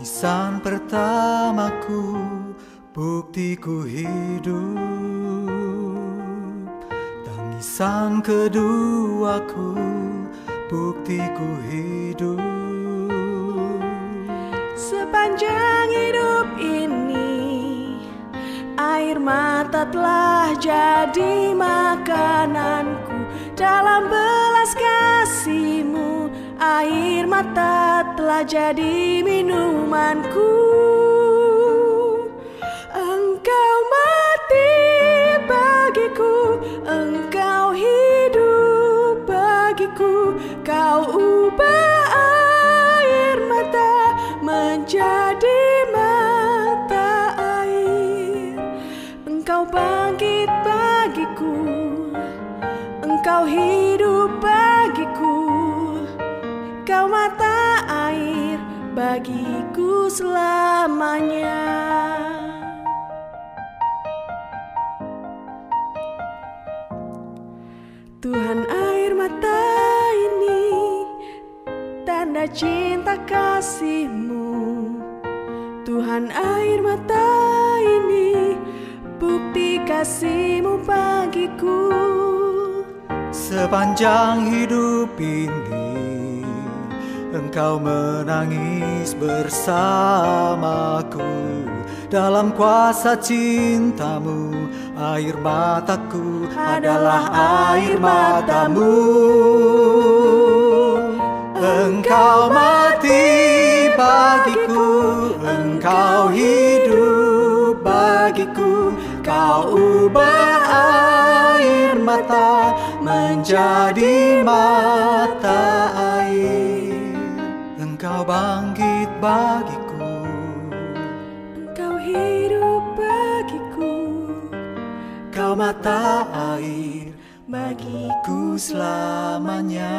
Tangisan pertamaku, buktiku hidup. Tangisan keduaku, buktiku hidup. Sepanjang hidup ini, air mata telah jadi makananku. Dalam belas kasih-Mu, air mata telah jadi minumanku. Engkau mati bagiku, Engkau hidup bagiku. Kau ubah air mata menjadi mata air. Engkau bangkit bagiku, Engkau hidup bagiku. Kau mata air bagiku selamanya. Tuhan, air mata ini tanda cinta kasih-Mu. Tuhan, air mata ini bukti kasih-Mu bagiku. Sepanjang hidup ini, Engkau menangis bersamaku. Dalam kuasa cinta-Mu, air mataku adalah air mata-Mu. Engkau mati bagiku, Engkau hidup bagiku. Kau ubah air mata menjadi mata air. Engkau bangkit bagiku, Engkau hidup bagiku. Kau mata air bagiku selamanya.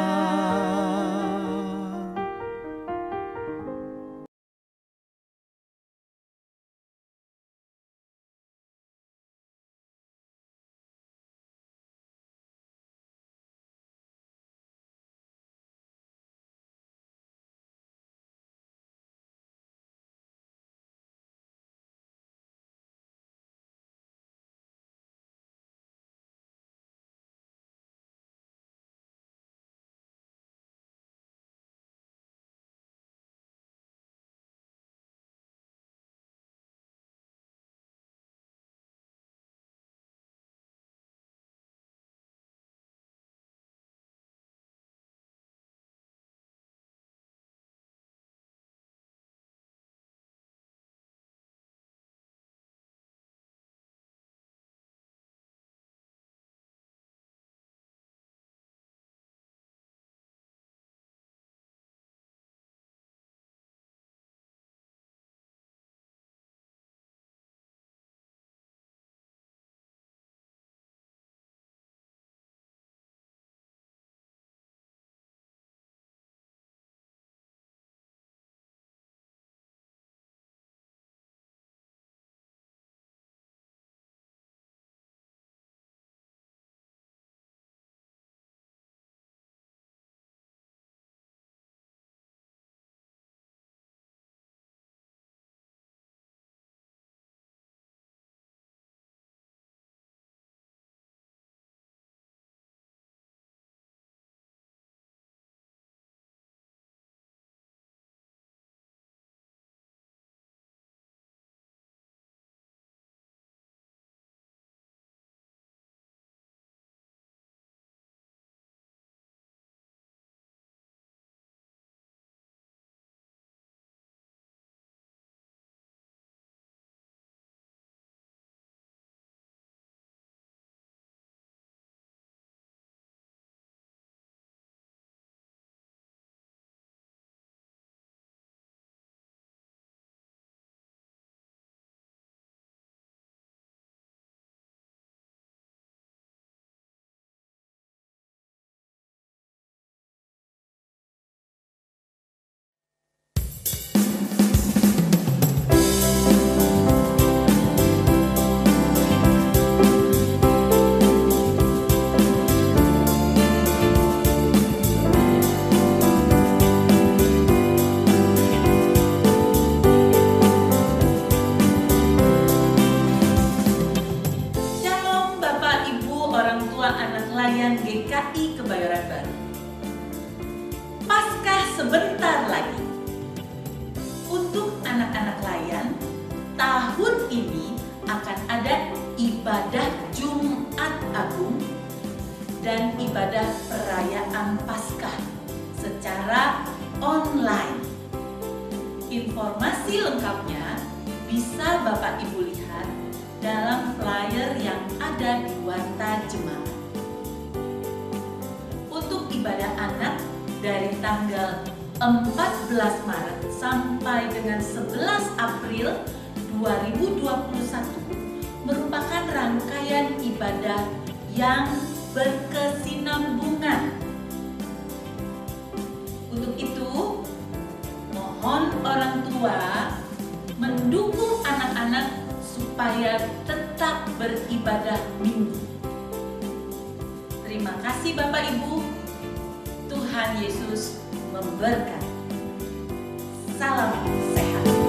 orang tua anak layan GKI Kebayoran Baru. Paskah sebentar lagi. Untuk anak-anak layan, tahun ini akan ada ibadah Jumat Agung dan ibadah perayaan Paskah secara online. Informasi lengkapnya bisa Bapak Ibu lihat dalam flyer yang ada di Warta Jemaat. Untuk ibadah anak dari tanggal 14 Maret sampai dengan 11 April 2021 merupakan rangkaian ibadah yang berkesinambungan. Untuk itu, mohon orang tua mendukung anak-anak supaya tetap beribadah minggu. Terima kasih Bapak Ibu. Tuhan Yesus memberkati. Salam sehat.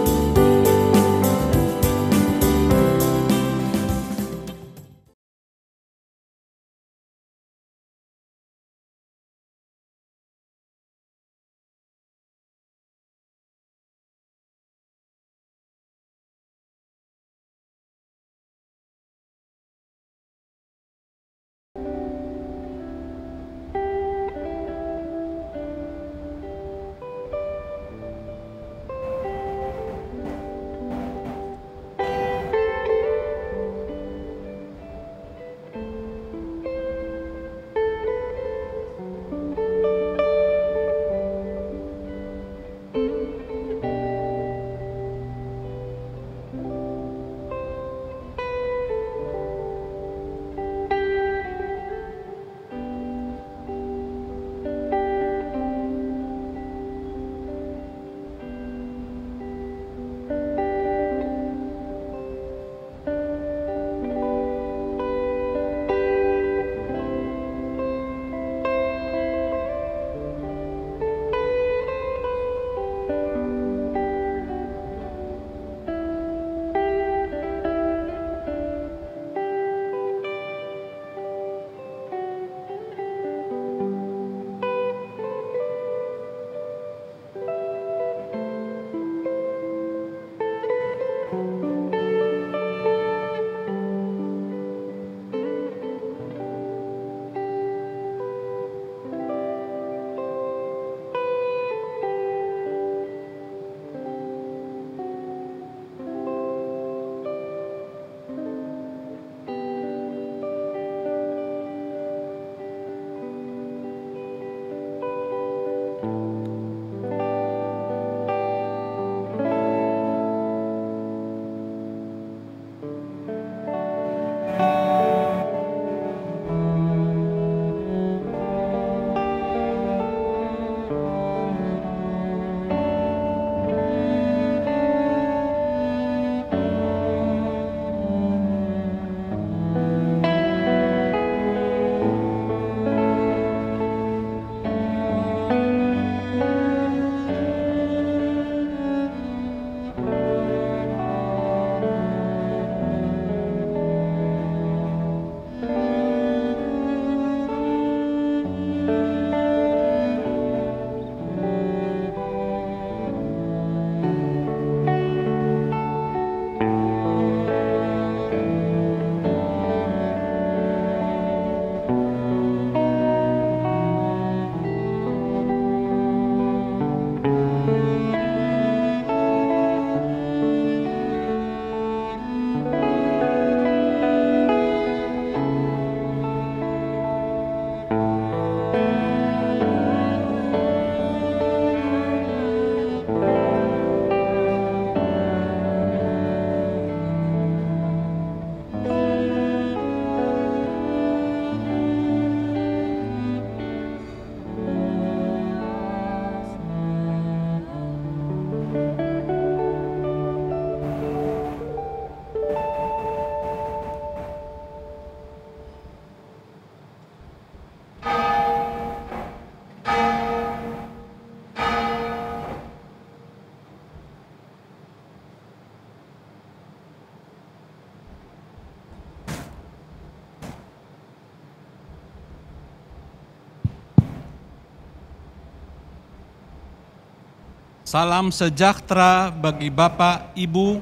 Salam sejahtera bagi Bapak, Ibu,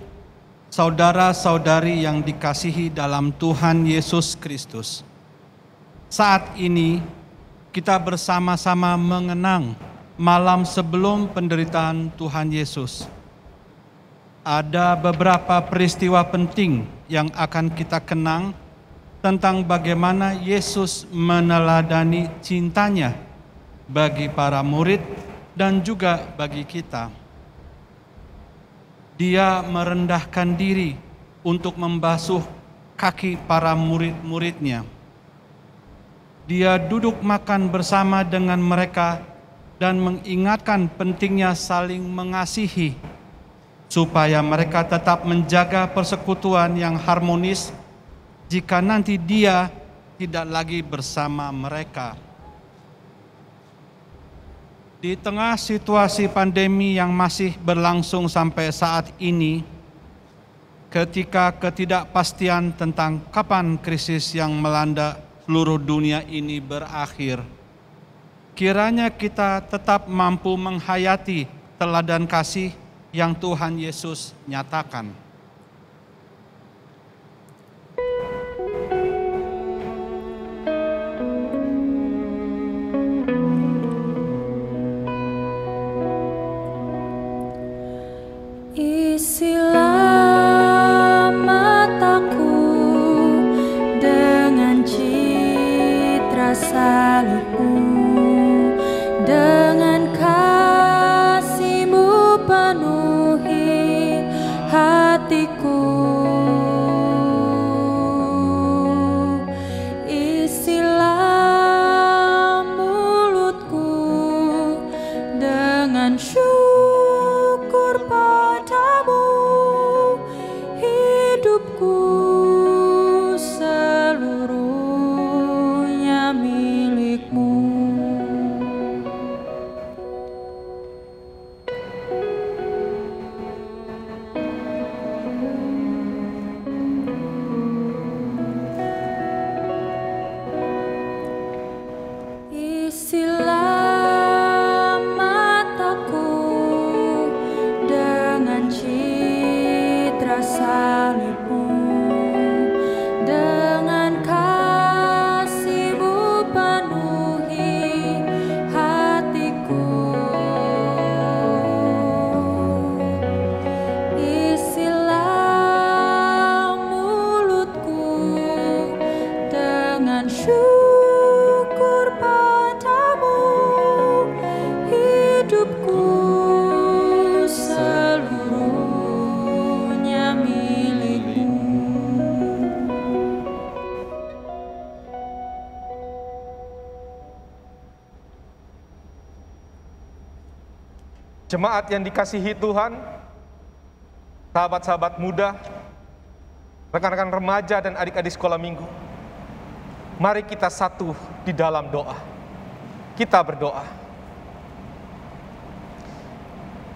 saudara-saudari yang dikasihi dalam Tuhan Yesus Kristus. Saat ini kita bersama-sama mengenang malam sebelum penderitaan Tuhan Yesus. Ada beberapa peristiwa penting yang akan kita kenang tentang bagaimana Yesus meneladani cintanya bagi para murid dan juga bagi kita. Dia merendahkan diri untuk membasuh kaki para murid-muridnya. Dia duduk makan bersama dengan mereka dan mengingatkan pentingnya saling mengasihi, supaya mereka tetap menjaga persekutuan yang harmonis jika nanti Dia tidak lagi bersama mereka. Di tengah situasi pandemi yang masih berlangsung sampai saat ini, ketika ketidakpastian tentang kapan krisis yang melanda seluruh dunia ini berakhir, kiranya kita tetap mampu menghayati teladan kasih yang Tuhan Yesus nyatakan. Isilah mataku dengan citra salib-Mu, dengan kasih-Mu penuhi hatiku. Isilah mulutku dengan syukur padamu, hidupku seluruhnya milik-Mu. Isilah mataku dengan citra salib-Mu, dengan kasih-Mu penuhi hatiku. Isilah mulutku dengan syukur padamu, hidupku seluruhnya milik-Mu. Jemaat yang dikasihi Tuhan, sahabat-sahabat muda, rekan-rekan remaja dan adik-adik sekolah minggu, mari kita satu di dalam doa. Kita berdoa.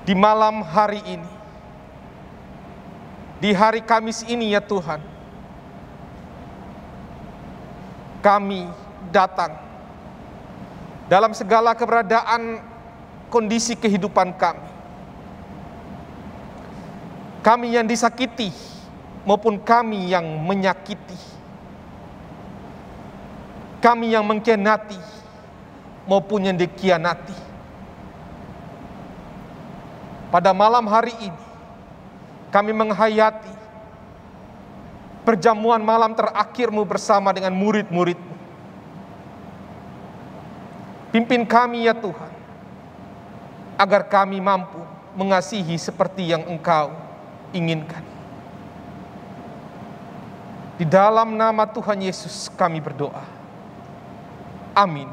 Di malam hari ini, di hari Kamis ini ya Tuhan, kami datang dalam segala keberadaan kondisi kehidupan kami. Kami yang disakiti maupun kami yang menyakiti. Kami yang mengkhianati maupun yang dikhianati. Pada malam hari ini, kami menghayati perjamuan malam terakhir-Mu bersama dengan murid-murid-Mu. Pimpin kami ya Tuhan, agar kami mampu mengasihi seperti yang Engkau inginkan. Di dalam nama Tuhan Yesus kami berdoa. Amin.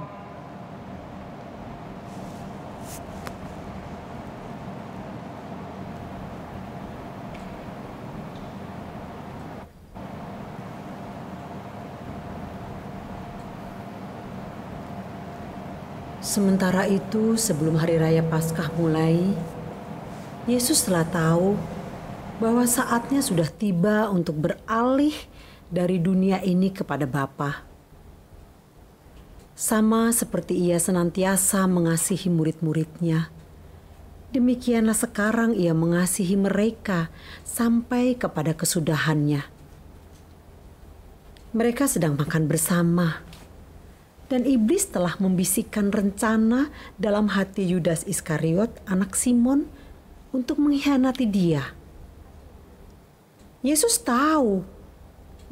Sementara itu, sebelum hari raya Paskah mulai, Yesus telah tahu bahwa saatnya sudah tiba untuk beralih dari dunia ini kepada Bapa. Sama seperti Ia senantiasa mengasihi murid-muridnya, Demikianlah sekarang ia mengasihi mereka sampai kepada kesudahannya. Mereka sedang makan bersama, dan iblis telah membisikkan rencana dalam hati Yudas Iskariot, anak Simon, untuk mengkhianati dia. Yesus tahu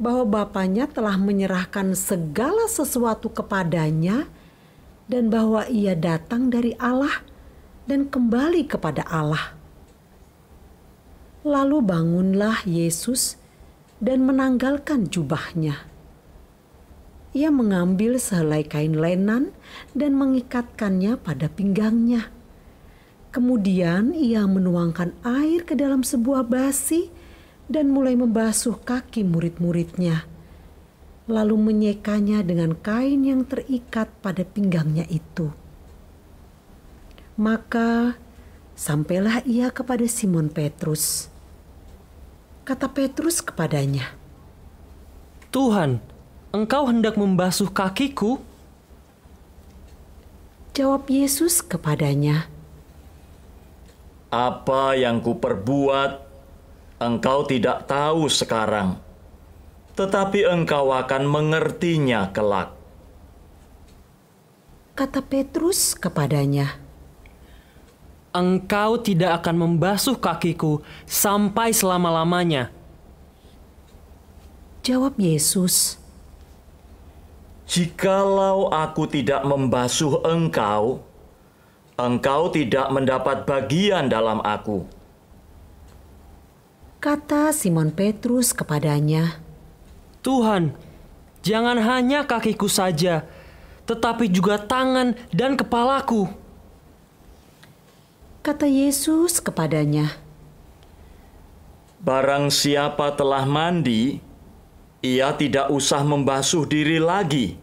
bahwa Bapanya telah menyerahkan segala sesuatu kepadanya dan bahwa ia datang dari Allah dan kembali kepada Allah. Lalu bangunlah Yesus dan menanggalkan jubahnya. Ia mengambil sehelai kain lenan dan mengikatkannya pada pinggangnya. Kemudian ia menuangkan air ke dalam sebuah basi dan mulai membasuh kaki murid-muridnya, lalu menyekanya dengan kain yang terikat pada pinggangnya itu. Maka sampailah ia kepada Simon Petrus. Kata Petrus kepadanya, "Tuhan, Engkau hendak membasuh kakiku?" Jawab Yesus kepadanya, "Apa yang kuperbuat, engkau tidak tahu sekarang, tetapi engkau akan mengertinya kelak." Kata Petrus kepadanya, "Engkau tidak akan membasuh kakiku sampai selama-lamanya." Jawab Yesus, "Jikalau aku tidak membasuh engkau, engkau tidak mendapat bagian dalam aku." Kata Simon Petrus kepadanya, "Tuhan, jangan hanya kakiku saja, tetapi juga tangan dan kepalaku." Kata Yesus kepadanya, Barang siapa telah mandi, ia tidak usah membasuh diri lagi,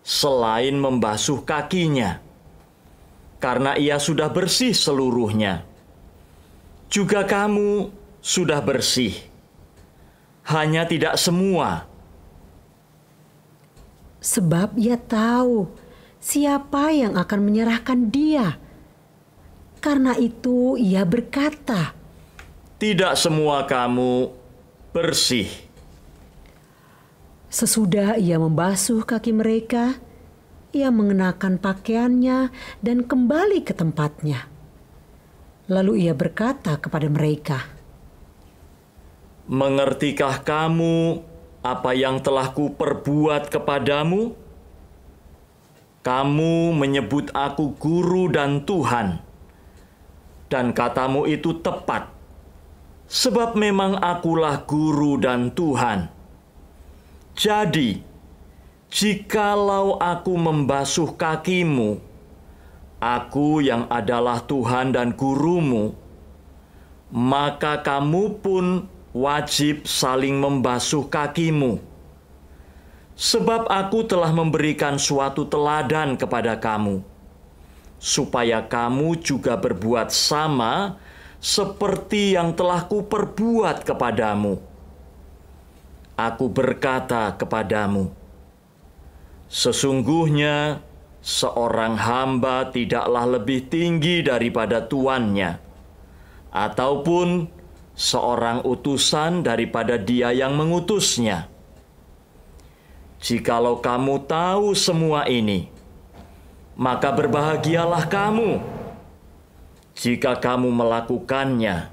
selain membasuh kakinya, karena ia sudah bersih seluruhnya. Juga kamu sudah bersih, hanya tidak semua. sebab ia tahu siapa yang akan menyerahkan dia. Karena itu ia berkata, Tidak semua kamu bersih. sesudah ia membasuh kaki mereka, ia mengenakan pakaiannya dan kembali ke tempatnya. Lalu ia berkata kepada mereka, Mengertikah kamu apa yang telah kuperbuat kepadamu? Kamu menyebut aku guru dan Tuhan, dan katamu itu tepat, sebab memang akulah guru dan Tuhan. Jadi, jikalau aku membasuh kakimu, aku yang adalah Tuhan dan gurumu, maka kamu pun wajib saling membasuh kakimu. Sebab aku telah memberikan suatu teladan kepada kamu, supaya kamu juga berbuat sama seperti yang telah kuperbuat kepadamu. Aku berkata kepadamu, sesungguhnya seorang hamba tidaklah lebih tinggi daripada tuannya, ataupun seorang utusan daripada dia yang mengutusnya. Jikalau kamu tahu semua ini, maka berbahagialah kamu jika kamu melakukannya.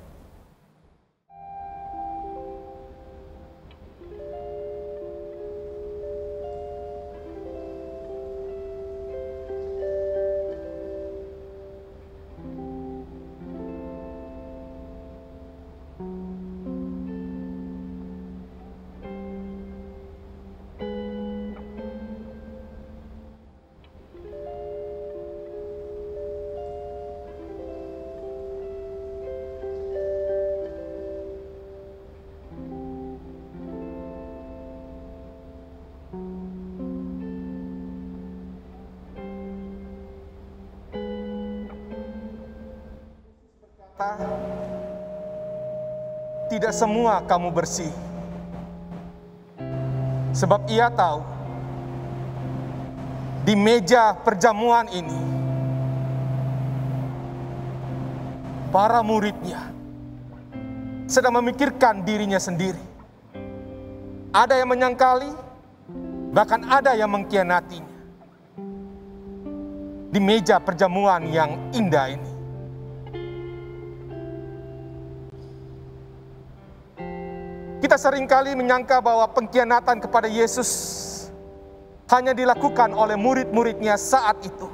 Tidak semua kamu bersih. Sebab ia tahu, di meja perjamuan ini, para muridnya sedang memikirkan dirinya sendiri. Ada yang menyangkali, bahkan ada yang mengkhianatinya. Di meja perjamuan yang indah ini. Kita seringkali menyangka bahwa pengkhianatan kepada Yesus hanya dilakukan oleh murid-muridnya saat itu.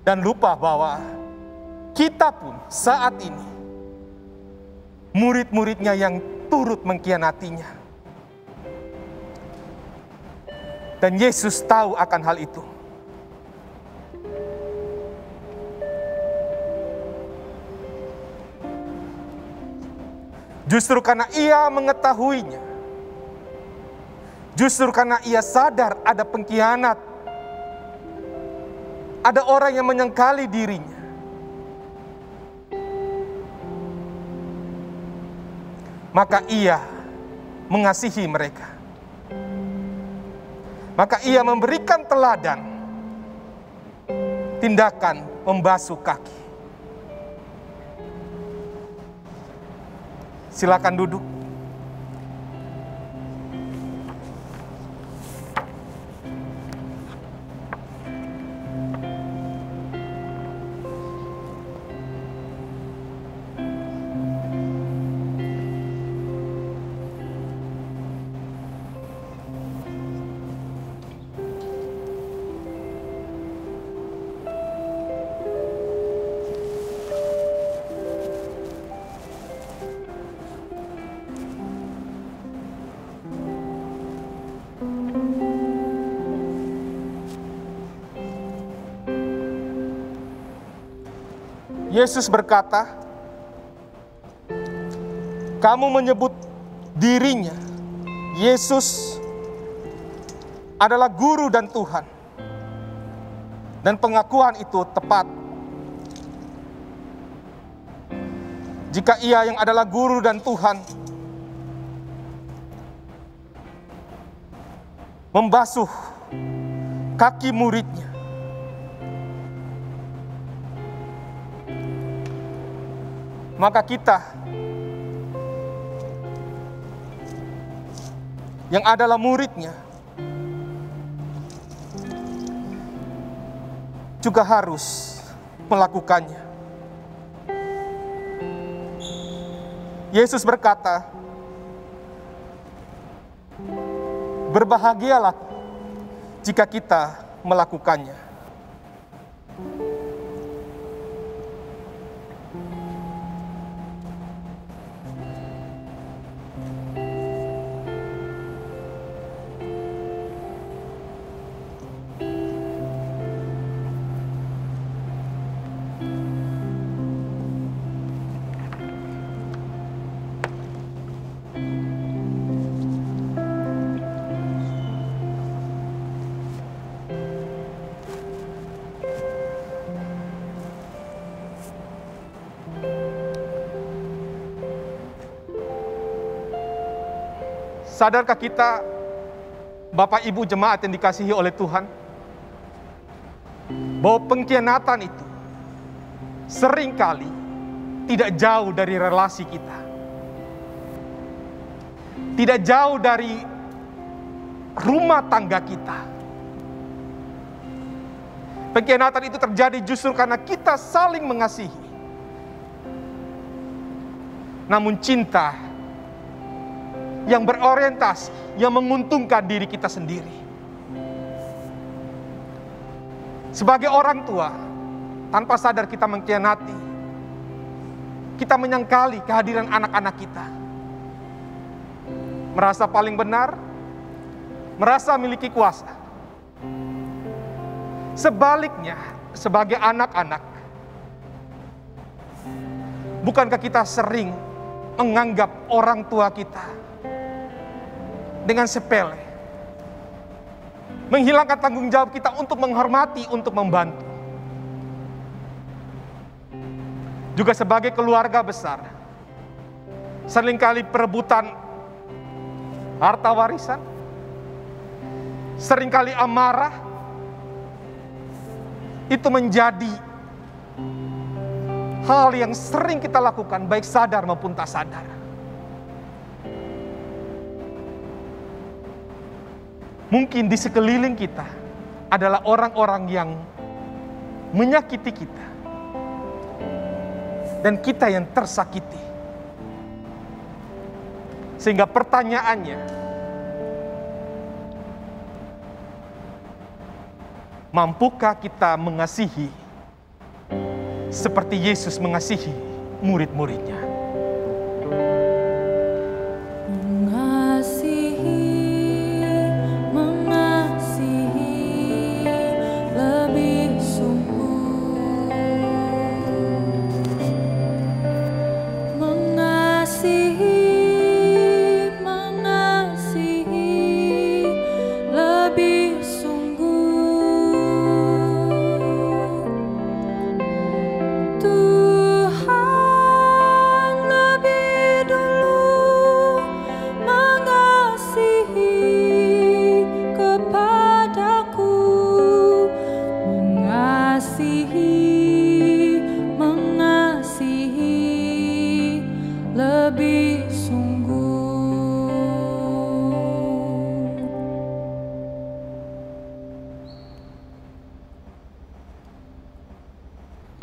Dan lupa bahwa kita pun saat ini murid-muridnya yang turut mengkhianatinya. Dan Yesus tahu akan hal itu. Justru karena ia mengetahuinya, justru karena ia sadar ada pengkhianat, ada orang yang menyangkali dirinya, maka ia mengasihi mereka. Maka ia memberikan teladan, tindakan membasuh kaki. Silakan duduk. Yesus berkata, kamu menyebut dirinya, Yesus adalah guru dan Tuhan. Dan pengakuan itu tepat. Jika ia yang adalah guru dan Tuhan membasuh kaki muridnya, maka kita yang adalah muridnya juga harus melakukannya. Yesus berkata, berbahagialah jika kita melakukannya. Sadarkah kita, Bapak Ibu jemaat yang dikasihi oleh Tuhan, bahwa pengkhianatan itu seringkali tidak jauh dari relasi kita. Tidak jauh dari rumah tangga kita. Pengkhianatan itu terjadi justru karena kita saling mengasihi. Namun cinta yang berorientasi, yang menguntungkan diri kita sendiri. Sebagai orang tua, tanpa sadar kita mengkhianati. Kita menyangkali kehadiran anak-anak kita. Merasa paling benar, merasa memiliki kuasa. Sebaliknya, sebagai anak-anak, bukankah kita sering menganggap orang tua kita dengan sepele, menghilangkan tanggung jawab kita untuk menghormati, untuk membantu. Juga sebagai keluarga besar, seringkali perebutan harta warisan, seringkali amarah, itu menjadi hal yang sering kita lakukan, baik sadar maupun tak sadar. Mungkin di sekeliling kita adalah orang-orang yang menyakiti kita, dan kita yang tersakiti. Sehingga pertanyaannya, mampukah kita mengasihi seperti Yesus mengasihi murid-muridnya?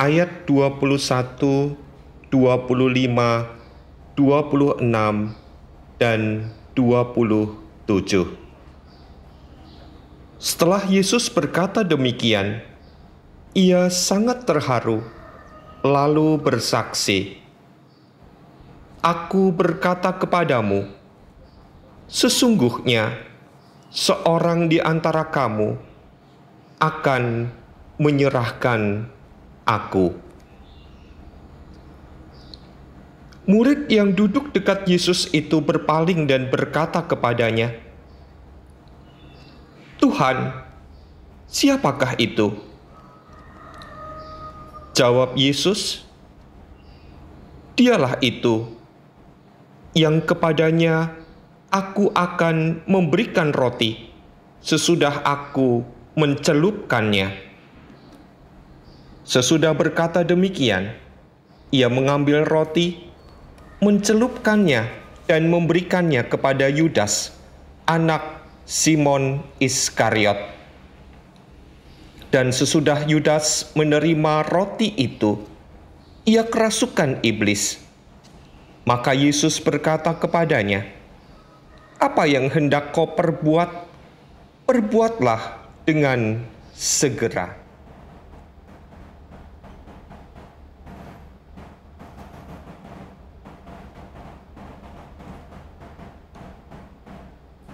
Ayat 21, 25, 26, dan 27. Setelah Yesus berkata demikian, ia sangat terharu, lalu bersaksi, "Aku berkata kepadamu, sesungguhnya seorang di antara kamu akan menyerahkan aku." Murid yang duduk dekat Yesus itu berpaling dan berkata kepadanya, "Tuhan, siapakah itu?" Jawab Yesus, "Dialah itu yang kepadanya aku akan memberikan roti sesudah aku mencelupkannya." Sesudah berkata demikian, ia mengambil roti, mencelupkannya, dan memberikannya kepada Yudas, anak Simon Iskariot. Dan sesudah Yudas menerima roti itu, ia kerasukan iblis. Maka Yesus berkata kepadanya, "Apa yang hendak kau perbuat? Perbuatlah dengan segera."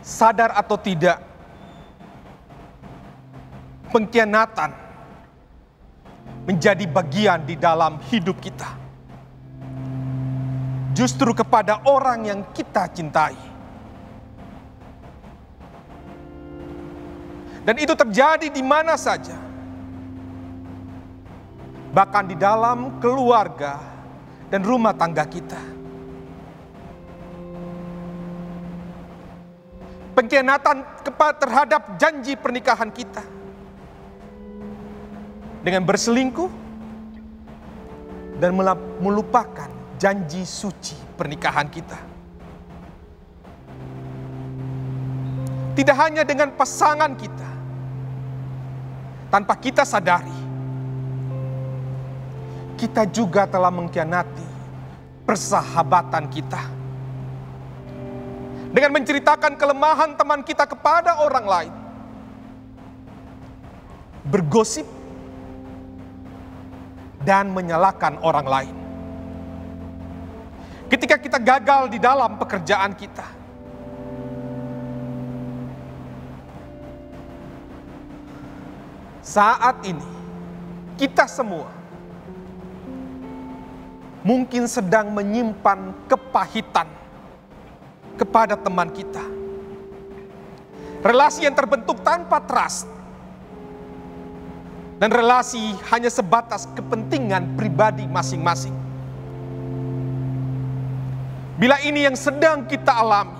Sadar atau tidak, pengkhianatan menjadi bagian di dalam hidup kita. Justru kepada orang yang kita cintai. Dan itu terjadi di mana saja. Bahkan di dalam keluarga dan rumah tangga kita. Pengkhianatan terhadap janji pernikahan kita. Dengan berselingkuh dan melupakan janji suci pernikahan kita. Tidak hanya dengan pasangan kita. Tanpa kita sadari, kita juga telah mengkhianati persahabatan kita. Dengan menceritakan kelemahan teman kita kepada orang lain. Bergosip dan menyalahkan orang lain. Ketika kita gagal di dalam pekerjaan kita. Saat ini, kita semua mungkin sedang menyimpan kepahitan kepada teman kita. Relasi yang terbentuk tanpa trust. Dan relasi hanya sebatas kepentingan pribadi masing-masing. Bila ini yang sedang kita alami,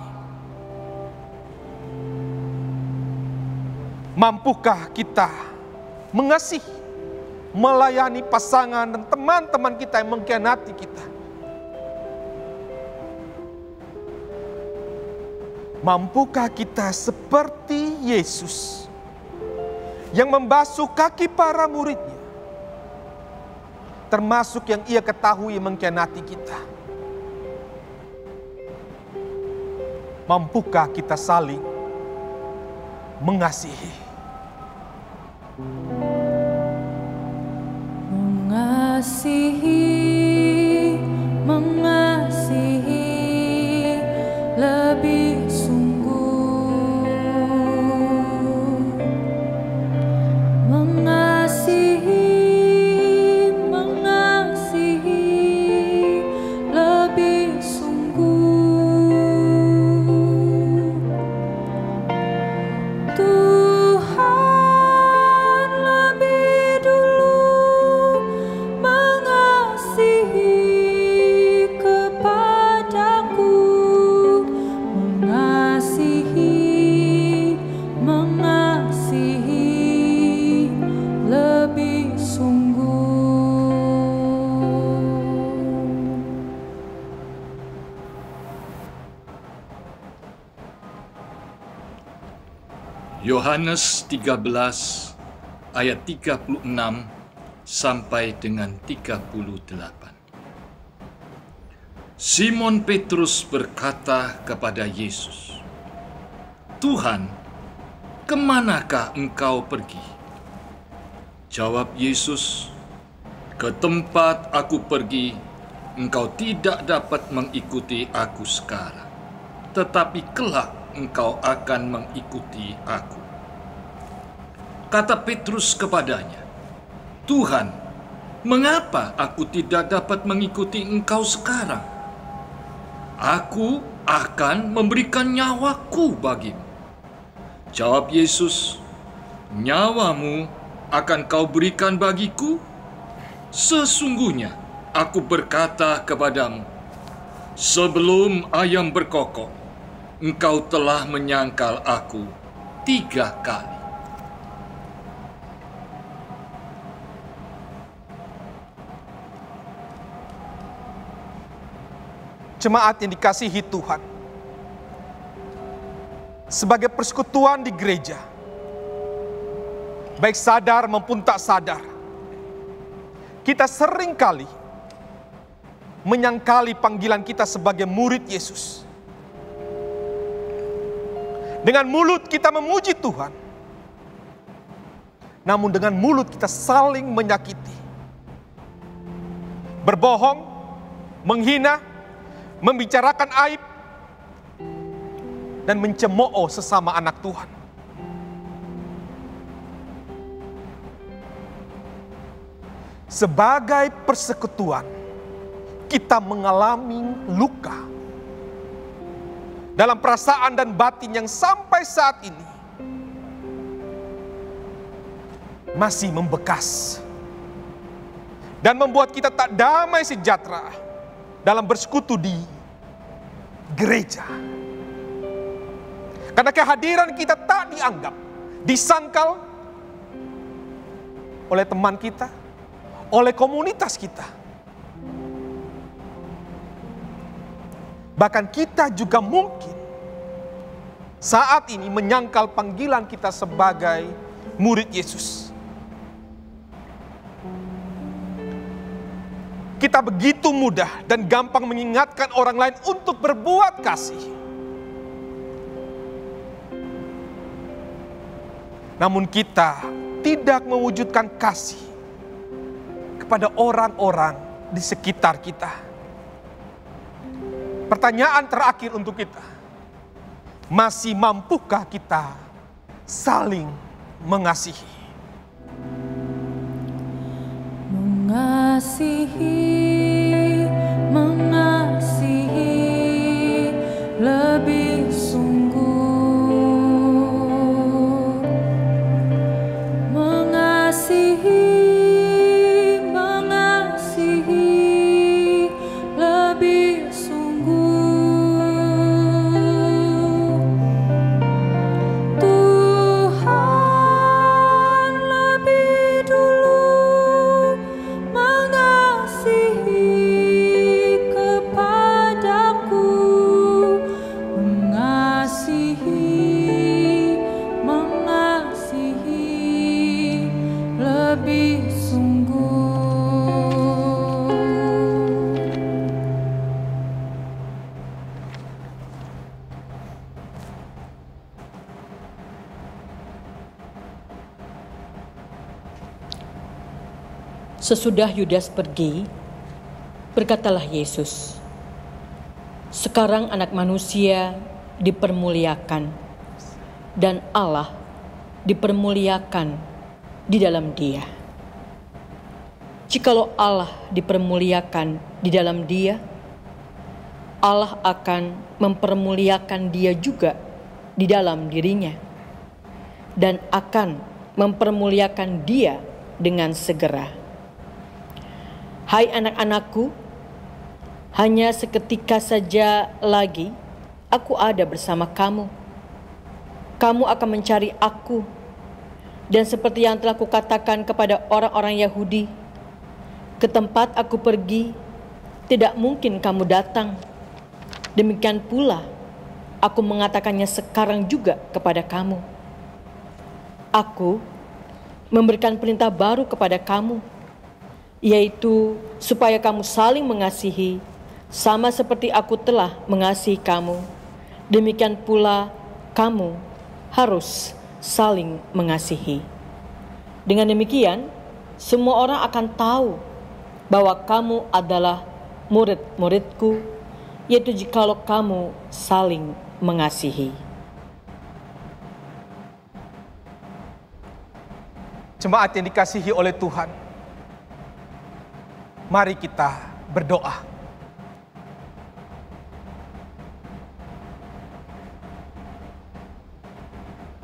mampukah kita mengasihi melayani pasangan dan teman-teman kita yang mengkhianati kita. Mampukah kita seperti Yesus yang membasuh kaki para muridnya, termasuk yang ia ketahui mengkhianati kita? Mampukah kita saling mengasihi? Mengasihi lebih sungguh, mengasihi lebih sungguh. Tuhan lebih dulu mengasihi kepadaku, mengasihi lebih sungguh. Yohanes 13 ayat 36 sampai dengan 38. Simon Petrus berkata kepada Yesus, "Tuhan, kemanakah engkau pergi?" Jawab Yesus, "Ke tempat aku pergi, engkau tidak dapat mengikuti aku sekarang, tetapi kelak engkau akan mengikuti aku." Kata Petrus kepadanya, "Tuhan, mengapa aku tidak dapat mengikuti engkau sekarang? Aku akan memberikan nyawaku bagimu." Jawab Yesus, "Nyawamu akan kau berikan bagiku? Sesungguhnya aku berkata kepadamu, sebelum ayam berkokok, engkau telah menyangkal aku 3 kali." Jemaat yang dikasihi Tuhan, sebagai persekutuan di gereja, baik sadar maupun tak sadar, kita seringkali menyangkali panggilan kita sebagai murid Yesus. Dengan mulut kita memuji Tuhan, namun dengan mulut kita saling menyakiti, berbohong, menghina, membicarakan aib, dan mencemooh sesama anak Tuhan. Sebagai persekutuan, kita mengalami luka dalam perasaan dan batin yang sampai saat ini masih membekas dan membuat kita tak damai sejahtera dalam bersekutu di gereja. Karena kehadiran kita tak dianggap, disangkal oleh teman kita, oleh komunitas kita. Bahkan kita juga mungkin saat ini menyangkal panggilan kita sebagai murid Yesus. Kita begitu mudah dan gampang mengingatkan orang lain untuk berbuat kasih. Namun kita tidak mewujudkan kasih kepada orang-orang di sekitar kita. Pertanyaan terakhir untuk kita, masih mampukah kita saling mengasihi? Mengasihi lebih sungguh, mengasihi lebih sungguh. Tuhan lebih dulu Sesudah Yudas pergi, berkatalah Yesus, "Sekarang Anak Manusia dipermuliakan, dan Allah dipermuliakan di dalam Dia. Jikalau Allah dipermuliakan di dalam Dia, Allah akan mempermuliakan Dia juga di dalam dirinya, dan akan mempermuliakan Dia dengan segera. Hai anak-anakku, hanya seketika saja lagi aku ada bersama kamu. Kamu akan mencari aku, dan seperti yang telah kukatakan kepada orang-orang Yahudi, ke tempat aku pergi, tidak mungkin kamu datang. Demikian pula, aku mengatakannya sekarang juga kepada kamu. Aku memberikan perintah baru kepada kamu, yaitu supaya kamu saling mengasihi, sama seperti aku telah mengasihi kamu. Demikian pula kamu harus saling mengasihi. Dengan demikian, semua orang akan tahu bahwa kamu adalah murid-muridku, yaitu jikalau kamu saling mengasihi." Jemaat yang dikasihi oleh Tuhan, mari kita berdoa.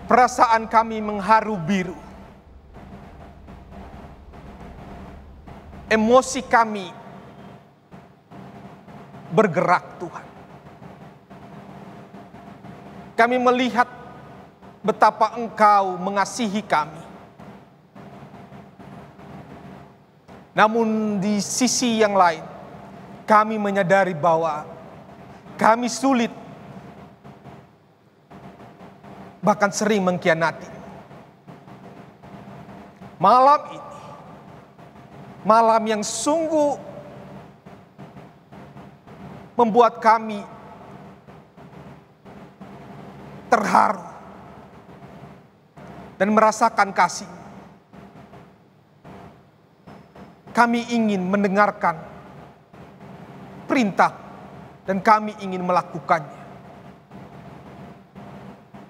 Perasaan kami mengharu biru. Emosi kami bergerak, Tuhan. Kami melihat betapa Engkau mengasihi kami. Namun di sisi yang lain, kami menyadari bahwa kami sulit, bahkan sering mengkhianati. Malam ini, malam yang sungguh membuat kami terharu dan merasakan kasih. Kami ingin mendengarkan perintah dan kami ingin melakukannya.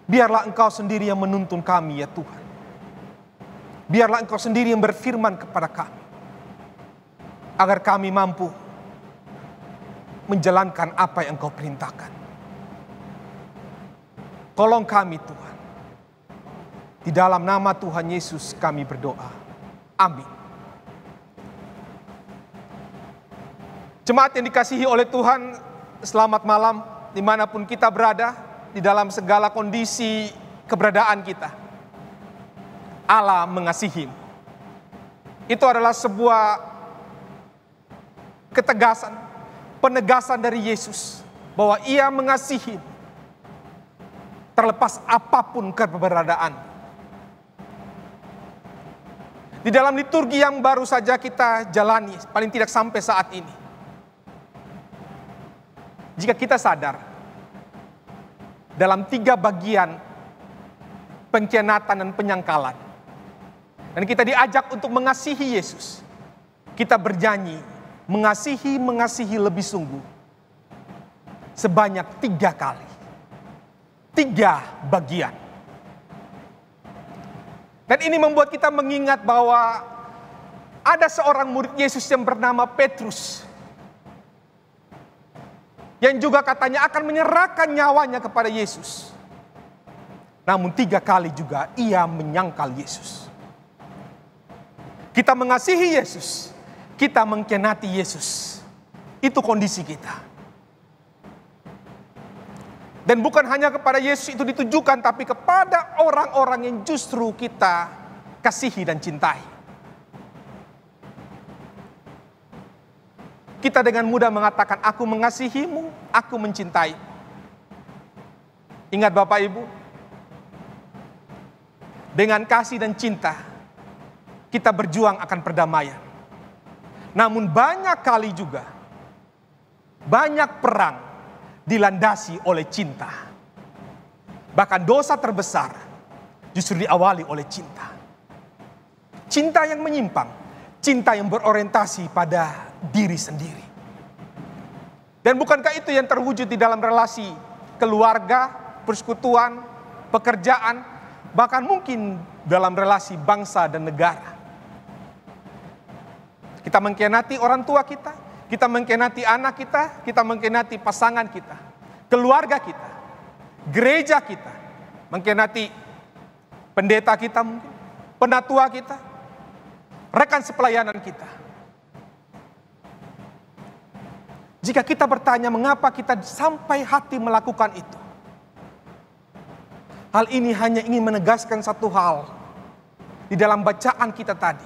Biarlah Engkau sendiri yang menuntun kami, ya Tuhan. Biarlah Engkau sendiri yang berfirman kepada kami, agar kami mampu menjalankan apa yang Engkau perintahkan. Tolong kami, Tuhan. Di dalam nama Tuhan Yesus kami berdoa. Amin. Jemaat yang dikasihi oleh Tuhan, selamat malam dimanapun kita berada, di dalam segala kondisi keberadaan kita. Allah mengasihi. Itu adalah sebuah ketegasan, penegasan dari Yesus bahwa Ia mengasihi terlepas apapun keberadaan. Di dalam liturgi yang baru saja kita jalani, paling tidak sampai saat ini, jika kita sadar dalam 3 bagian pengkhianatan dan penyangkalan, dan kita diajak untuk mengasihi Yesus, kita berjanji mengasihi lebih sungguh sebanyak 3 kali, 3 bagian. Dan ini membuat kita mengingat bahwa ada seorang murid Yesus yang bernama Petrus, yang juga katanya akan menyerahkan nyawanya kepada Yesus. Namun 3 kali juga ia menyangkal Yesus. Kita mengasihi Yesus, kita mengkhianati Yesus. Itu kondisi kita. Dan bukan hanya kepada Yesus itu ditujukan, tapi kepada orang-orang yang justru kita kasihi dan cintai. Kita dengan mudah mengatakan, aku mengasihimu, aku mencintai. Ingat Bapak Ibu, dengan kasih dan cinta, kita berjuang akan perdamaian. Namun banyak kali juga, banyak perang dilandasi oleh cinta. Bahkan dosa terbesar justru diawali oleh cinta. Cinta yang menyimpang, cinta yang berorientasi pada diri sendiri. Dan bukankah itu yang terwujud di dalam relasi keluarga, persekutuan, pekerjaan, bahkan mungkin dalam relasi bangsa dan negara. Kita mengkhianati orang tua kita mengkhianati anak kita mengkhianati pasangan kita, keluarga kita, gereja kita, mengkhianati pendeta kita mungkin, penatua kita, rekan sepelayanan kita. Jika kita bertanya mengapa kita sampai hati melakukan itu, hal ini hanya ingin menegaskan satu hal di dalam bacaan kita tadi,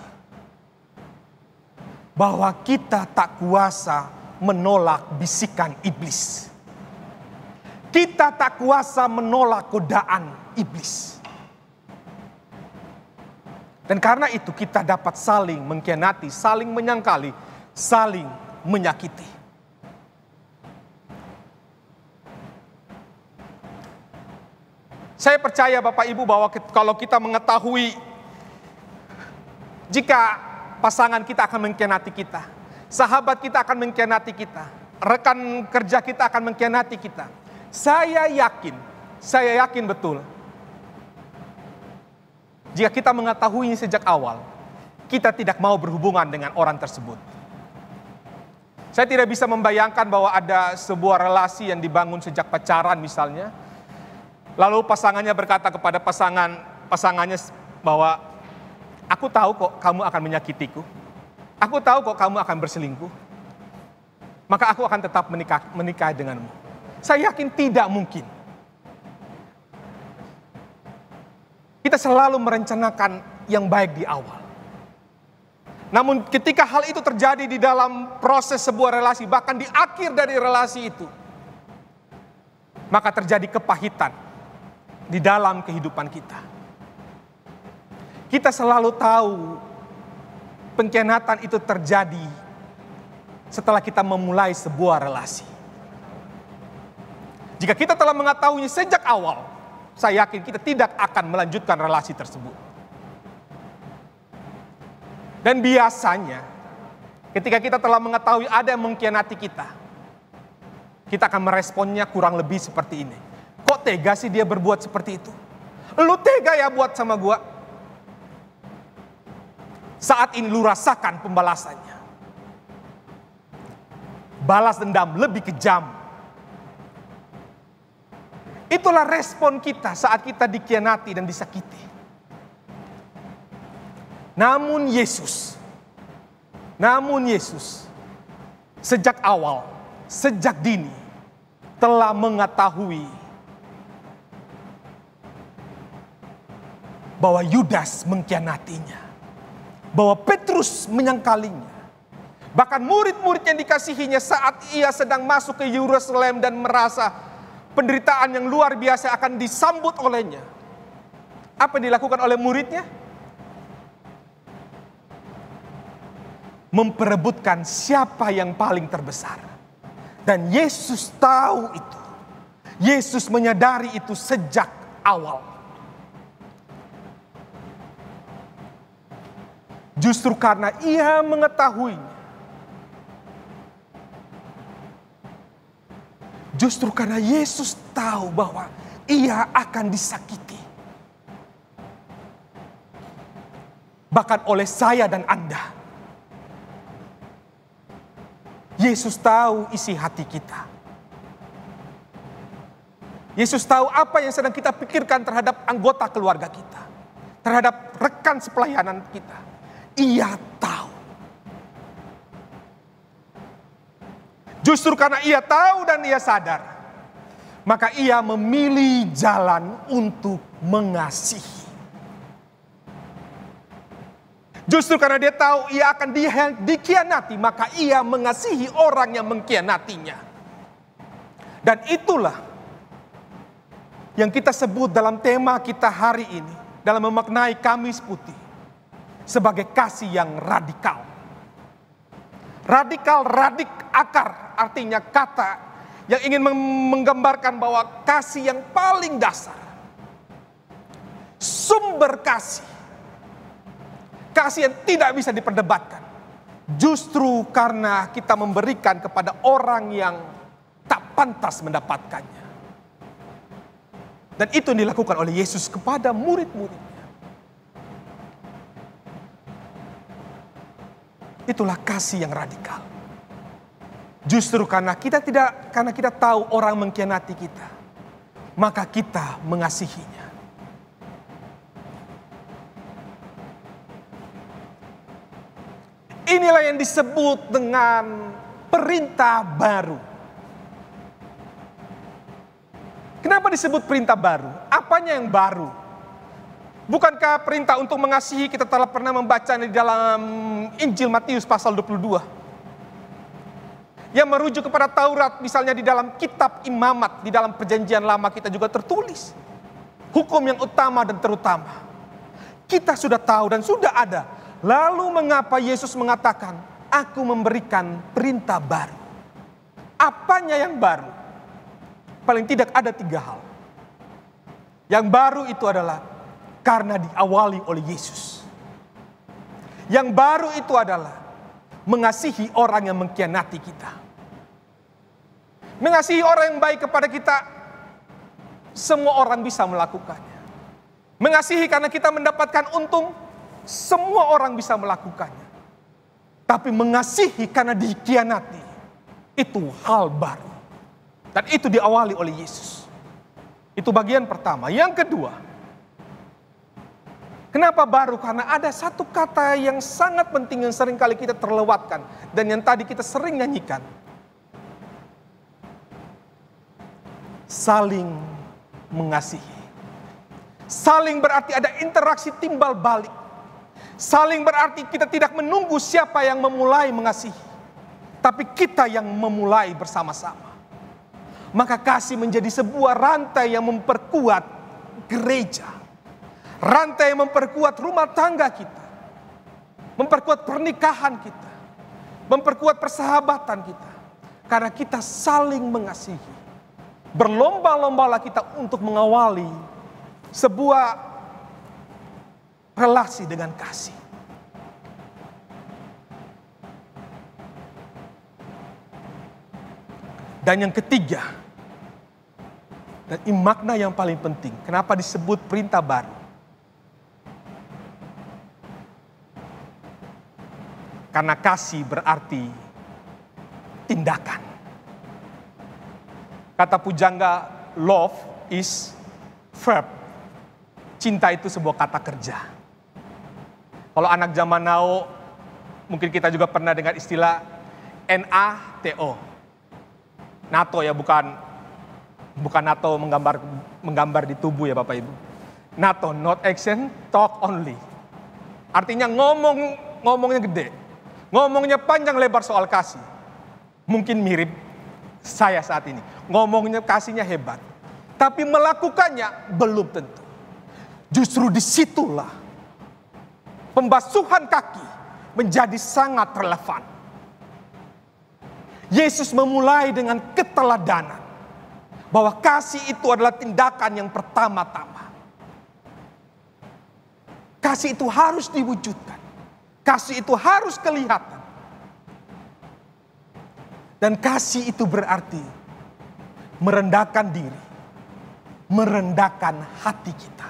bahwa kita tak kuasa menolak bisikan iblis. Kita tak kuasa menolak godaan iblis. Dan karena itu kita dapat saling mengkhianati, saling menyangkali, saling menyakiti. Saya percaya Bapak Ibu bahwa kalau kita mengetahui jika pasangan kita akan mengkhianati kita, sahabat kita akan mengkhianati kita, rekan kerja kita akan mengkhianati kita, saya yakin betul, jika kita mengetahuinya sejak awal, kita tidak mau berhubungan dengan orang tersebut. Saya tidak bisa membayangkan bahwa ada sebuah relasi yang dibangun sejak pacaran misalnya, lalu pasangannya berkata kepada pasangannya bahwa aku tahu kok kamu akan menyakitiku. Aku tahu kok kamu akan berselingkuh. Maka aku akan tetap menikah denganmu. Saya yakin tidak mungkin. Kita selalu merencanakan yang baik di awal. Namun ketika hal itu terjadi di dalam proses sebuah relasi, bahkan di akhir dari relasi itu, maka terjadi kepahitan di dalam kehidupan kita. Kita selalu tahu pengkhianatan itu terjadi setelah kita memulai sebuah relasi. Jika kita telah mengetahuinya sejak awal, saya yakin kita tidak akan melanjutkan relasi tersebut. Dan biasanya ketika kita telah mengetahui ada yang mengkhianati kita akan meresponnya kurang lebih seperti ini. Kok tega sih dia berbuat seperti itu? Lu tega ya buat sama gua? Saat ini lu rasakan pembalasannya. Balas dendam lebih kejam. Itulah respon kita saat kita dikhianati dan disakiti. Namun Yesus sejak awal, sejak dini telah mengetahui bahwa Yudas mengkhianatinya, bahwa Petrus menyangkalinya. Bahkan murid-murid yang dikasihinya saat ia sedang masuk ke Yerusalem dan merasa penderitaan yang luar biasa akan disambut olehnya. Apa yang dilakukan oleh muridnya? Memperebutkan siapa yang paling terbesar. Dan Yesus tahu itu. Yesus menyadari itu sejak awal. Justru karena ia mengetahuinya. Justru karena Yesus tahu bahwa ia akan disakiti. Bahkan oleh saya dan Anda. Yesus tahu isi hati kita. Yesus tahu apa yang sedang kita pikirkan terhadap anggota keluarga kita. Terhadap rekan sepelayanan kita. Ia tahu. Justru karena ia tahu dan ia sadar, maka ia memilih jalan untuk mengasihi. Justru karena dia tahu ia akan dikhianati, maka ia mengasihi orang yang mengkhianatinya. Dan itulah yang kita sebut dalam tema kita hari ini, dalam memaknai Kamis Putih, sebagai kasih yang radikal. Radikal, radik, akar, artinya kata yang ingin menggambarkan bahwa kasih yang paling dasar. Sumber kasih. Kasih yang tidak bisa diperdebatkan. justru karena kita memberikan kepada orang yang tak pantas mendapatkannya. Dan itu yang dilakukan oleh Yesus kepada murid-muridnya. Itulah kasih yang radikal. Justru karena kita tahu orang mengkhianati kita, maka kita mengasihinya. Inilah yang disebut dengan perintah baru. Kenapa disebut perintah baru? Apanya yang baru? Bukankah perintah untuk mengasihi kita telah pernah membaca di dalam Injil Matius pasal 22? Yang merujuk kepada Taurat, misalnya di dalam kitab Imamat, di dalam perjanjian lama kita juga tertulis hukum yang utama dan terutama. Kita sudah tahu dan sudah ada. Lalu mengapa Yesus mengatakan, aku memberikan perintah baru? Apanya yang baru? Paling tidak ada 3 hal. Yang baru itu adalah karena diawali oleh Yesus. Yang baru itu adalah mengasihi orang yang mengkhianati kita. Mengasihi orang yang baik kepada kita, semua orang bisa melakukannya. Mengasihi karena kita mendapatkan untung, semua orang bisa melakukannya. Tapi mengasihi karena dikhianati, itu hal baru. Dan itu diawali oleh Yesus. Itu bagian pertama. Yang kedua, kenapa baru? Karena ada satu kata yang sangat penting yang sering kali kita terlewatkan. Dan yang tadi kita sering nyanyikan. Saling mengasihi. Saling berarti ada interaksi timbal balik. Saling berarti kita tidak menunggu siapa yang memulai mengasihi, tapi kita yang memulai bersama-sama. Maka kasih menjadi sebuah rantai yang memperkuat gereja. Rantai yang memperkuat rumah tangga kita. Memperkuat pernikahan kita. Memperkuat persahabatan kita. Karena kita saling mengasihi. Berlomba-lombalah kita untuk mengawali sebuah relasi dengan kasih. Dan yang ketiga, dan ini makna yang paling penting, kenapa disebut perintah baru? Karena kasih berarti tindakan. Kata pujangga, love is verb. Cinta itu sebuah kata kerja. Kalau anak zaman now, mungkin kita juga pernah dengar istilah NATO. NATO ya, bukan NATO menggambar di tubuh ya Bapak Ibu. NATO, not action, talk only. Artinya ngomongnya gede. Ngomongnya panjang lebar soal kasih. Mungkin mirip saya saat ini. Ngomongnya kasihnya hebat. Tapi melakukannya belum tentu. Justru disitulah pembasuhan kaki menjadi sangat relevan. Yesus memulai dengan keteladanan bahwa kasih itu adalah tindakan yang pertama-tama. Kasih itu harus diwujudkan. Kasih itu harus kelihatan. Dan kasih itu berarti merendahkan diri, merendahkan hati kita.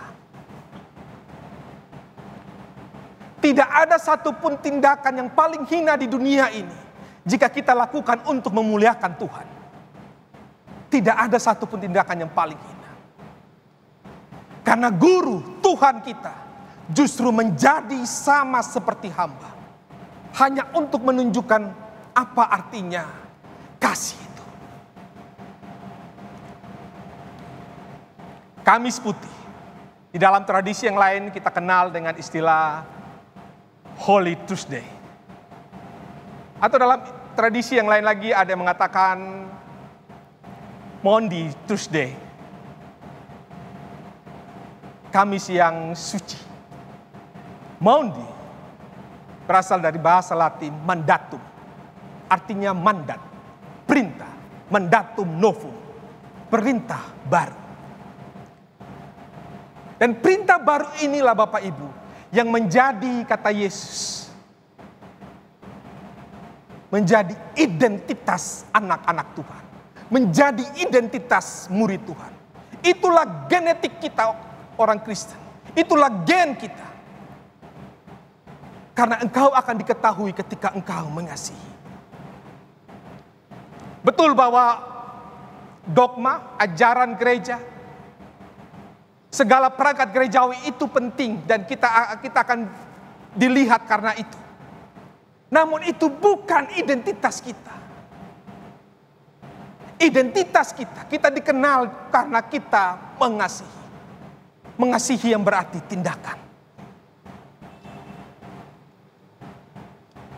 Tidak ada satupun tindakan yang paling hina di dunia ini jika kita lakukan untuk memuliakan Tuhan. Tidak ada satupun tindakan yang paling hina. Karena guru Tuhan kita justru menjadi sama seperti hamba. Hanya untuk menunjukkan apa artinya kasih itu. Kamis Putih. Di dalam tradisi yang lain kita kenal dengan istilah Holy Tuesday. Atau dalam tradisi yang lain lagi ada yang mengatakan Maundy Tuesday. Kamis yang suci. Maundy berasal dari bahasa Latin mandatum. Artinya mandat, perintah. Mandatum novum, perintah baru. Dan perintah baru inilah Bapak Ibu yang menjadi kata Yesus menjadi identitas anak-anak Tuhan, menjadi identitas murid Tuhan. Itulah genetik kita orang Kristen, itulah gen kita. Karena engkau akan diketahui ketika engkau mengasihi. Betul bahwa dogma, ajaran gereja, segala perangkat gerejawi itu penting dan kita akan dilihat karena itu. Namun itu bukan identitas kita. Identitas kita dikenal karena kita mengasihi. Mengasihi yang berarti tindakan.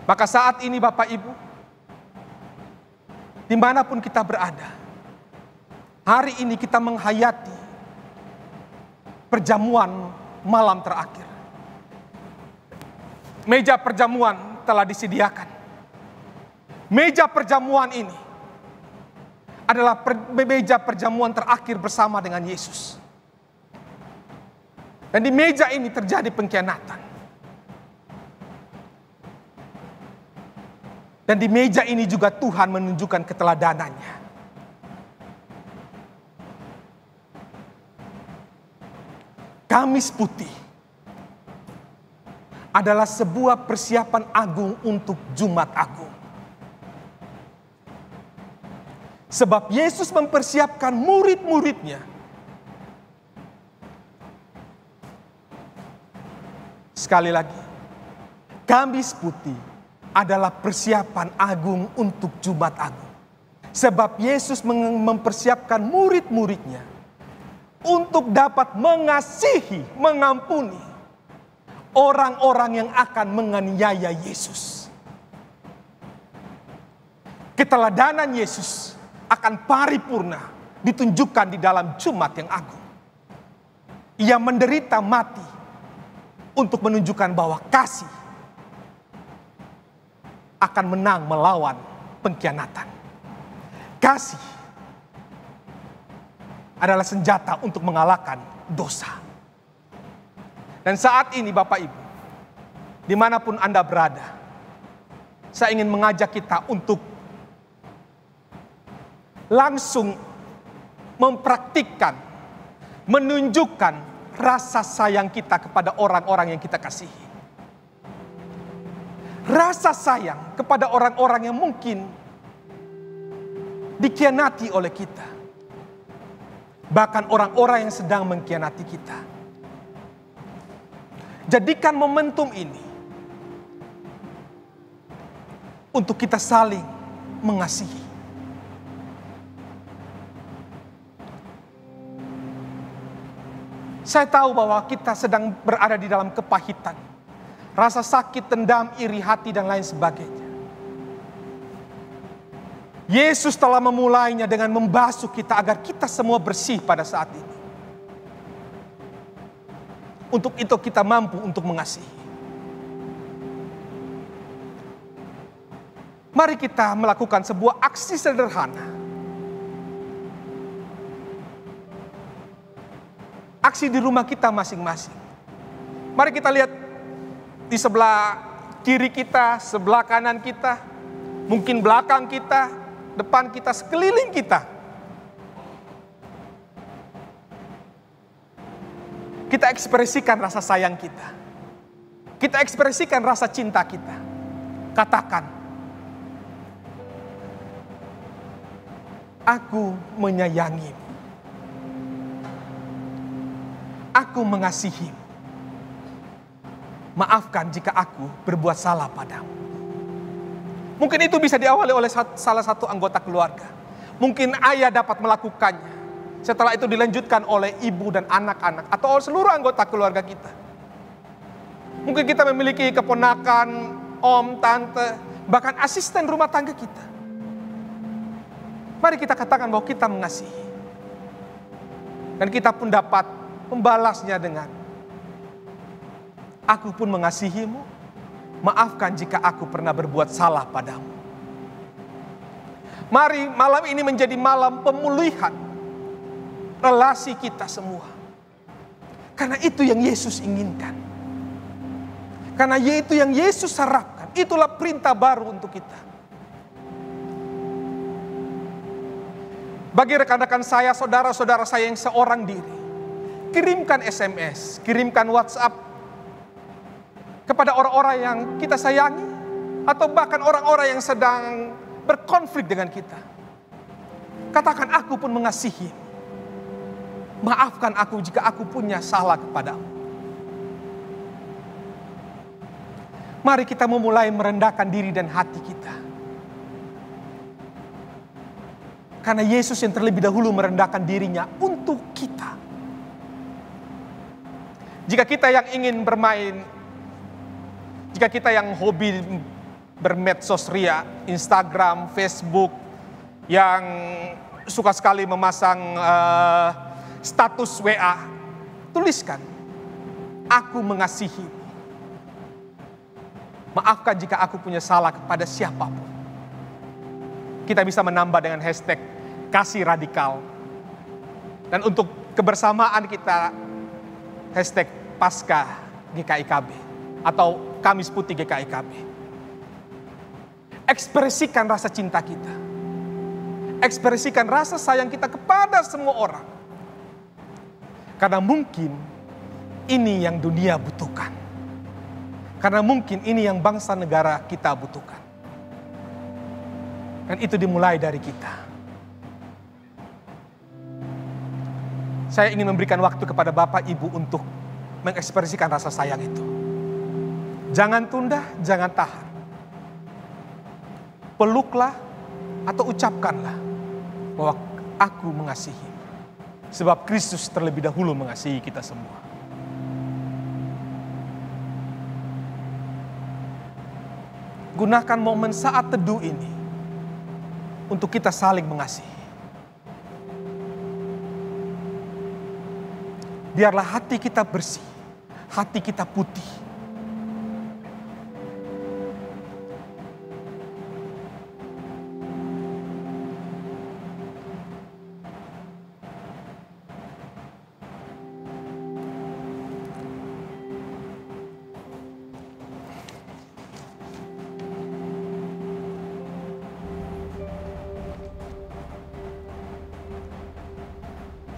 Maka saat ini Bapak Ibu, dimanapun kita berada, hari ini kita menghayati perjamuan malam terakhir. Meja perjamuan telah disediakan. Meja perjamuan ini adalah meja perjamuan terakhir bersama dengan Yesus. Dan di meja ini terjadi pengkhianatan. Dan di meja ini juga Tuhan menunjukkan keteladanannya. Kamis Putih adalah sebuah persiapan agung untuk Jumat Agung. Sebab Yesus mempersiapkan murid-muridnya sekali lagi, Kamis Putih adalah persiapan agung untuk Jumat Agung. Sebab Yesus mempersiapkan murid-muridnya untuk dapat mengasihi, mengampuni orang-orang yang akan menganiaya Yesus. Keteladanan Yesus akan paripurna ditunjukkan di dalam Jumat yang agung. Ia menderita mati untuk menunjukkan bahwa kasih akan menang melawan pengkhianatan. Kasih adalah senjata untuk mengalahkan dosa. Dan saat ini Bapak Ibu, dimanapun Anda berada, saya ingin mengajak kita untuk langsung mempraktikkan, menunjukkan rasa sayang kita kepada orang-orang yang kita kasihi. Rasa sayang kepada orang-orang yang mungkin dikhianati oleh kita. Bahkan orang-orang yang sedang mengkhianati kita. Jadikan momentum ini untuk kita saling mengasihi. Saya tahu bahwa kita sedang berada di dalam kepahitan, rasa sakit, dendam, iri hati, dan lain sebagainya. Yesus telah memulainya dengan membasuh kita agar kita semua bersih pada saat ini. Untuk itu kita mampu untuk mengasihi. Mari kita melakukan sebuah aksi sederhana. Aksi di rumah kita masing-masing. Mari kita lihat di sebelah kiri kita, sebelah kanan kita, mungkin belakang kita, depan kita, sekeliling kita. Kita ekspresikan rasa sayang kita. Kita ekspresikan rasa cinta kita. Katakan, aku menyayangimu. Aku mengasihimu. Maafkan jika aku berbuat salah padamu. Mungkin itu bisa diawali oleh salah satu anggota keluarga. Mungkin ayah dapat melakukannya. Setelah itu dilanjutkan oleh ibu dan anak-anak atau seluruh anggota keluarga kita. Mungkin kita memiliki keponakan, om, tante, bahkan asisten rumah tangga kita. Mari kita katakan bahwa kita mengasihi. Dan kita pun dapat membalasnya dengan, aku pun mengasihimu, maafkan jika aku pernah berbuat salah padamu. Mari malam ini menjadi malam pemulihan relasi kita semua. Karena itu yang Yesus inginkan. Karena itu yang Yesus harapkan. Itulah perintah baru untuk kita. Bagi rekan-rekan saya, saudara-saudara saya yang seorang diri, kirimkan SMS, kirimkan WhatsApp kepada orang-orang yang kita sayangi, atau bahkan orang-orang yang sedang berkonflik dengan kita. Katakan, aku pun mengasihi. Maafkan aku jika aku punya salah kepadamu. Mari kita memulai merendahkan diri dan hati kita. Karena Yesus yang terlebih dahulu merendahkan dirinya untuk kita. Jika kita yang ingin bermain, jika kita yang hobi bermedsos ria, Instagram, Facebook, yang suka sekali memasang status WA, tuliskan, aku mengasihi. Maafkan jika aku punya salah kepada siapapun. Kita bisa menambah dengan hashtag kasih radikal. Dan untuk kebersamaan kita, hashtag Paskah GKIKB atau Kamis Putih GKIKB. Ekspresikan rasa cinta kita. Ekspresikan rasa sayang kita kepada semua orang. Karena mungkin ini yang dunia butuhkan. Karena mungkin ini yang bangsa negara kita butuhkan. Dan itu dimulai dari kita. Saya ingin memberikan waktu kepada Bapak Ibu untuk mengekspresikan rasa sayang itu. Jangan tunda, jangan tahan. Peluklah atau ucapkanlah bahwa aku mengasihi. Sebab Kristus terlebih dahulu mengasihi kita semua. Gunakan momen saat teduh ini untuk kita saling mengasihi. Biarlah hati kita bersih, hati kita putih.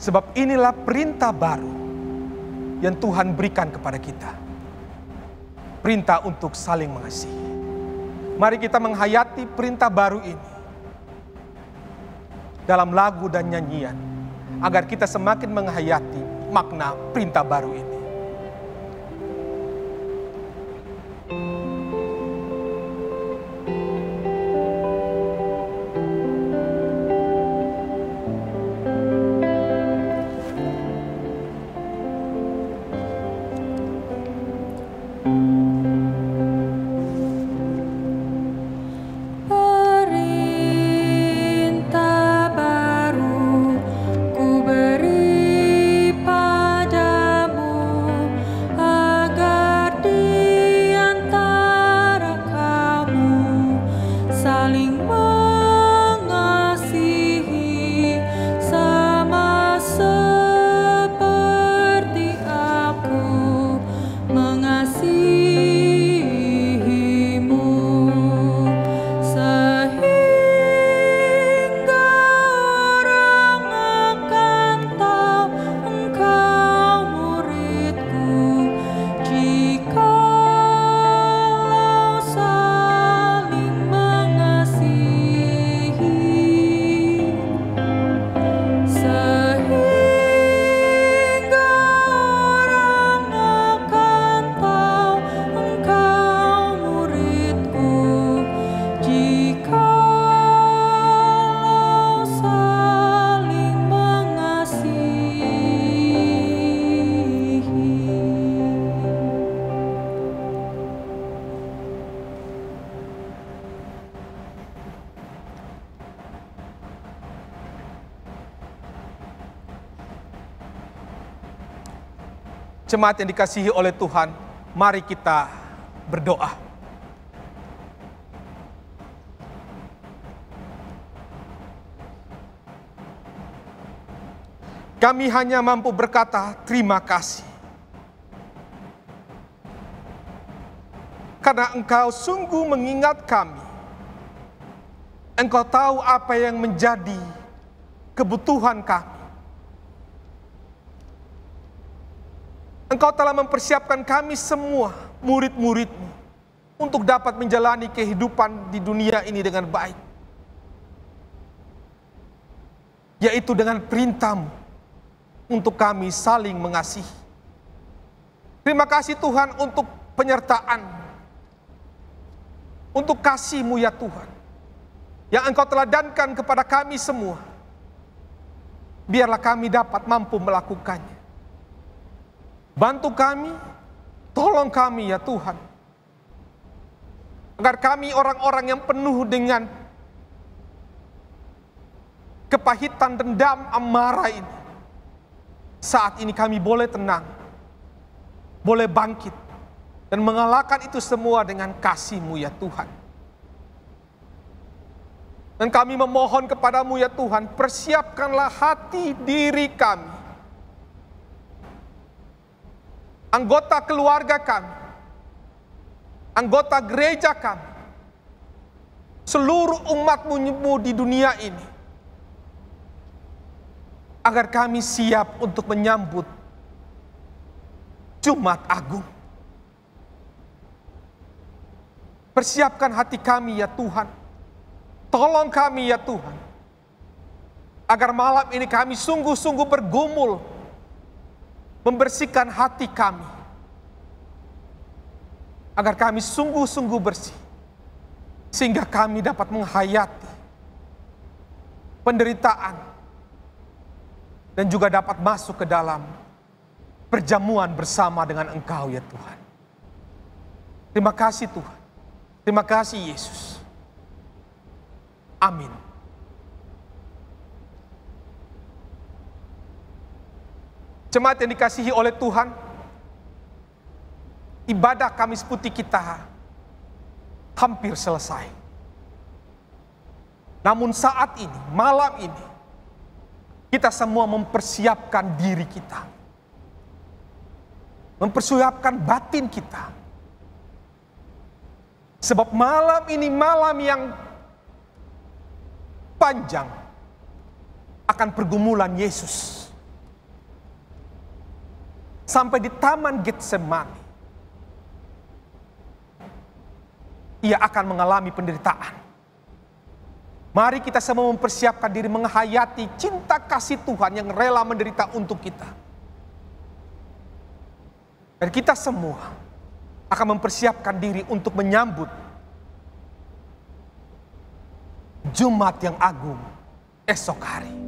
Sebab inilah perintah baru yang Tuhan berikan kepada kita. Perintah untuk saling mengasihi. Mari kita menghayati perintah baru ini dalam lagu dan nyanyian, agar kita semakin menghayati makna perintah baru ini. Jemaat yang dikasihi oleh Tuhan, mari kita berdoa. Kami hanya mampu berkata terima kasih. Karena Engkau sungguh mengingat kami. Engkau tahu apa yang menjadi kebutuhan kami. Engkau telah mempersiapkan kami semua, murid-murid-Mu, untuk dapat menjalani kehidupan di dunia ini dengan baik. Yaitu dengan perintah-Mu untuk kami saling mengasihi. Terima kasih Tuhan untuk penyertaan, untuk kasih-Mu ya Tuhan, yang Engkau teladankan kepada kami semua. Biarlah kami dapat mampu melakukannya. Bantu kami, tolong kami ya Tuhan, agar kami orang-orang yang penuh dengan kepahitan, dendam, amarah ini, saat ini kami boleh tenang, boleh bangkit, dan mengalahkan itu semua dengan kasih-Mu ya Tuhan. Dan kami memohon kepadamu ya Tuhan, persiapkanlah hati diri kami, anggota keluarga kami, anggota gereja kami, seluruh umat-Mu di dunia ini, agar kami siap untuk menyambut Jumat Agung. Persiapkan hati kami ya Tuhan, tolong kami ya Tuhan, agar malam ini kami sungguh-sungguh bergumul membersihkan hati kami, agar kami sungguh-sungguh bersih, sehingga kami dapat menghayati penderitaan dan juga dapat masuk ke dalam perjamuan bersama dengan Engkau ya Tuhan. Terima kasih Tuhan, terima kasih Yesus. Amin. Jemaat yang dikasihi oleh Tuhan, ibadah Kamis Putih kita hampir selesai. Namun saat ini, malam ini, kita semua mempersiapkan diri kita, mempersiapkan batin kita. Sebab malam ini malam yang panjang akan pergumulan Yesus. Sampai di Taman Getsemani, Ia akan mengalami penderitaan. Mari kita semua mempersiapkan diri menghayati cinta kasih Tuhan yang rela menderita untuk kita. Dan kita semua akan mempersiapkan diri untuk menyambut Jumat yang agung esok hari.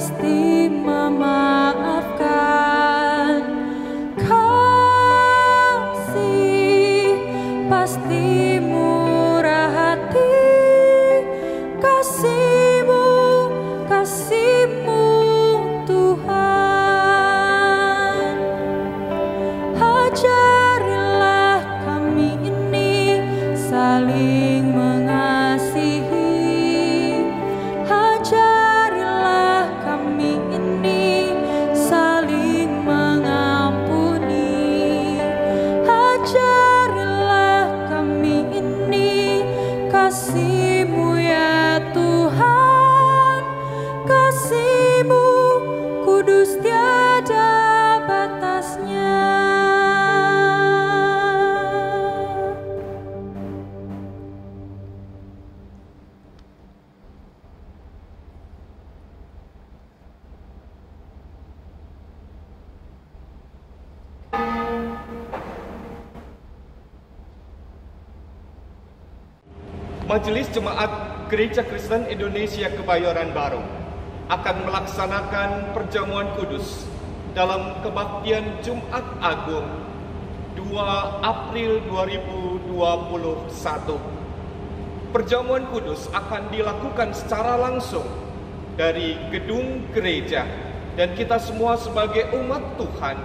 pasti memaafkan. Kasih pasti murah hati. Kasih-Mu, kasih-Mu Tuhan. Ajarilah kami ini saling mengasihi. Ajarilah kami ini saling mengampuni. Ajarilah kami ini kasih-Mu ya Tuhan. Kasih-Mu kudus tiada batasnya. Majelis Jemaat Gereja Kristen Indonesia Kebayoran Baru akan melaksanakan perjamuan kudus dalam kebaktian Jumat Agung 2 April 2021. Perjamuan kudus akan dilakukan secara langsung dari gedung gereja, dan kita semua sebagai umat Tuhan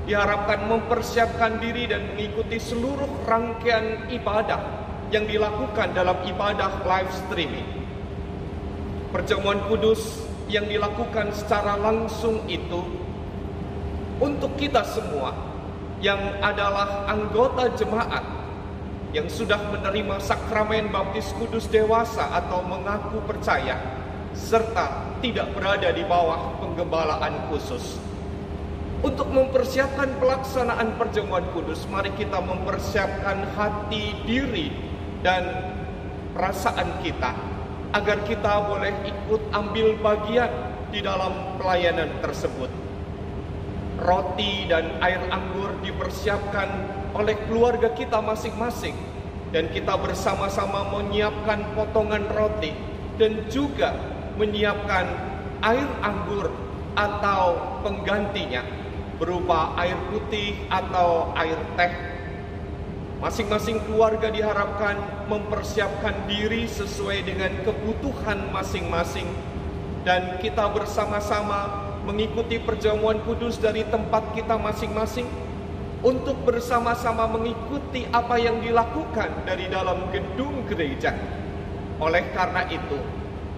diharapkan mempersiapkan diri dan mengikuti seluruh rangkaian ibadah yang dilakukan dalam ibadah live streaming. Perjamuan kudus yang dilakukan secara langsung itu untuk kita semua yang adalah anggota jemaat yang sudah menerima sakramen baptis kudus dewasa atau mengaku percaya serta tidak berada di bawah penggembalaan khusus. Untuk mempersiapkan pelaksanaan perjamuan kudus, mari kita mempersiapkan hati, diri, dan perasaan kita agar kita boleh ikut ambil bagian di dalam pelayanan tersebut. Roti dan air anggur dipersiapkan oleh keluarga kita masing-masing, dan kita bersama-sama menyiapkan potongan roti dan juga menyiapkan air anggur atau penggantinya berupa air putih atau air teh. Masing-masing keluarga diharapkan mempersiapkan diri sesuai dengan kebutuhan masing-masing, dan kita bersama-sama mengikuti perjamuan kudus dari tempat kita masing-masing untuk bersama-sama mengikuti apa yang dilakukan dari dalam gedung gereja. Oleh karena itu,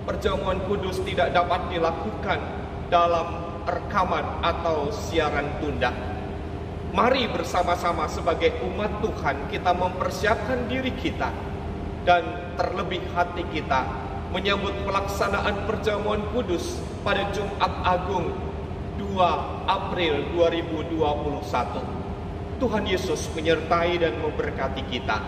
perjamuan kudus tidak dapat dilakukan dalam rekaman atau siaran tunda. Mari bersama-sama sebagai umat Tuhan kita mempersiapkan diri kita dan terlebih hati kita menyambut pelaksanaan perjamuan kudus pada Jumat Agung 2 April 2021. Tuhan Yesus menyertai dan memberkati kita.